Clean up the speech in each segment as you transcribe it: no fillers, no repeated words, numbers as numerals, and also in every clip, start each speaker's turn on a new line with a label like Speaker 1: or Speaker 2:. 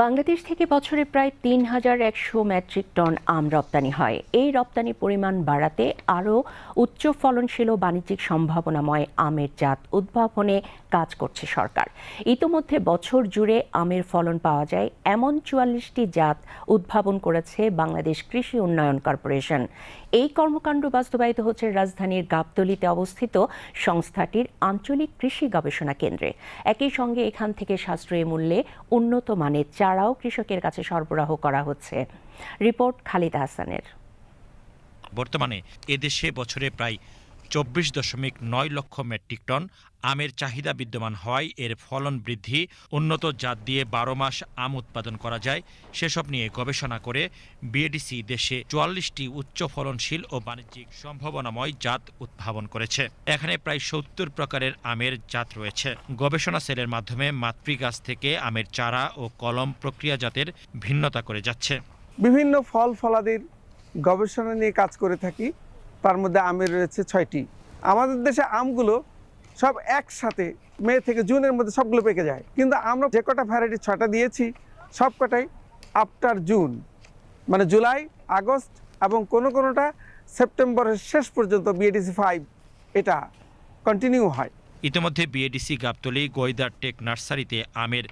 Speaker 1: বাংলাদেশ থেকে বছরে প্রায় ৩,১০০ মেট্রিক টন আম রপ্তানি হয়। এই রপ্তানি পরিমাণ বাড়াতে আরও উচ্চ ফলনশীল ও বাণিজ্যিক সম্ভাবনাময় আমের জাত উদ্ভাবনে কাজ করছে সরকার। ইতোমধ্যে বছর জুড়ে আমের ফলন পাওয়া যায় এমন ৪৪টি জাত উদ্ভাবন করেছে বাংলাদেশ কৃষি উন্নয়ন কর্পোরেশন। এই কর্মকাণ্ড বাস্তবায়িত হচ্ছে রাজধানীর গাবতলীতে অবস্থিত সংস্থাটির আঞ্চলিক কৃষি গবেষণা কেন্দ্রে। একই সঙ্গে এখান থেকে সাশ্রয়ী মূল্যে উন্নত মানের চারাও কৃষকের কাছে সরবরাহ করা হচ্ছে। রিপোর্ট খালিদ হাসানের।
Speaker 2: বর্তমানে এদেশে বছরে প্রায় ২৪.৯ লক্ষ মেট্রিক টন আমের চাহিদা বিদ্যমান হওয়ায় এর ফলন বৃদ্ধি, উন্নত জাত দিয়ে ১২ মাস আম উৎপাদন করা যায় সেসব নিয়ে গবেষণা করে বিএডিসি দেশে ৪৪টি উচ্চ ফলনশীল ও বাণিজ্যিক সম্ভাবনাময় জাত উদ্ভাবন করেছে। এখানে প্রায় ৭০ প্রকারের আমের জাত রয়েছে। গবেষণা সেলের মাধ্যমে মাতৃগাছ থেকে আমের চারা ও কলম প্রক্রিয়াজাতের ভিন্নতা করে যাচ্ছে।
Speaker 3: বিভিন্ন ফল ফলাদির গবেষণা নিয়ে কাজ করে থাকি। তার মধ্যে আমের রয়েছে ৬টি। আমাদের দেশে আমগুলো সব একসাথে মে থেকে জুনের মধ্যে সবগুলো পেকে যায়, কিন্তু আমরা যে কটা ভ্যারাইটি ৬টা দিয়েছি সব কটাই আফটার জুন, মানে জুলাই, আগস্ট এবং কোনোটা সেপ্টেম্বরের শেষ পর্যন্ত বিএডিসি 5 এটা কন্টিনিউ হয়।
Speaker 2: ইতিমধ্যে বিএডিসি গাবতলী গোয়েদার টেক নার্সারিতে আমের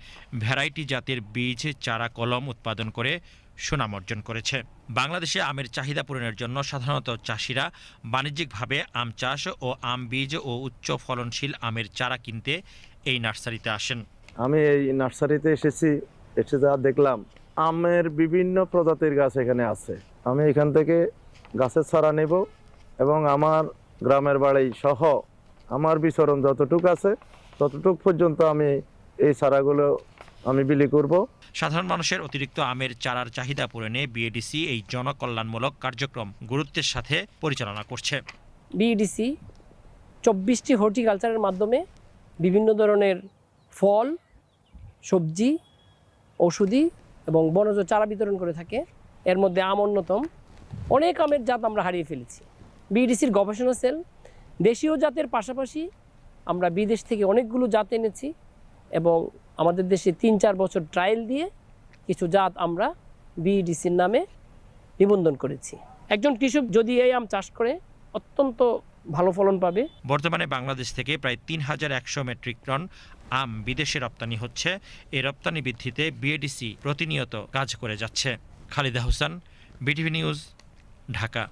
Speaker 2: ভ্যারাইটি জাতের বীজ, চারা, কলম উৎপাদন করে সুনাম অর্জন করেছে। বাংলাদেশে আমের চাহিদা পূরণের জন্য সাধারণত চাষিরা বাণিজ্যিকভাবে আম চাষ ও আম বীজ ও উচ্চ ফলনশীল আমের চারা কিনতে এই নার্সারিতে আসেন।
Speaker 4: আমি এই নার্সারিতে এসে যা দেখলাম, আমের বিভিন্ন প্রজাতির গাছ এখানে আছে। আমি এখান থেকে গাছের চারা নেব এবং আমার গ্রামের বাড়ি সহ আমার বিচরণ যতটুকু আছে ততটুক পর্যন্ত আমি এই চারাগুলো আমি বিলি করব।
Speaker 2: সাধারণ মানুষের অতিরিক্ত আমের চারার চাহিদা পূরণে বিএডিসি এই জনকল্যাণমূলক কার্যক্রম গুরুত্বের সাথে পরিচালনা করছে।
Speaker 5: বিএডিসি ২৪টি হর্টিকালচারের মাধ্যমে বিভিন্ন ধরনের ফল, সবজি, ঔষধি এবং বনজ চারা বিতরণ করে থাকে। এর মধ্যে আম অন্যতম। অনেক আমের জাত আমরা হারিয়ে ফেলেছি। বিএডিসির গবেষণা সেল দেশীয় জাতের পাশাপাশি আমরা বিদেশ থেকে অনেকগুলো জাত এনেছি এবং আমাদের দেশে ৩-৪ বছর ট্রায়াল দিয়ে কিছু জাত আমরা বিএডিসির নামে নিবন্ধন করেছি। একজন কৃষক যদি এই আম চাষ করে অত্যন্ত ভালো ফলন পাবে।
Speaker 2: বর্তমানে বাংলাদেশ থেকে প্রায় ৩,১০০ মেট্রিক টন আম বিদেশে রপ্তানি হচ্ছে। এই রপ্তানি বৃদ্ধিতে বিএডিসি প্রতিনিয়ত কাজ করে যাচ্ছে। Khalida Hossain, BTV news, Dhaka.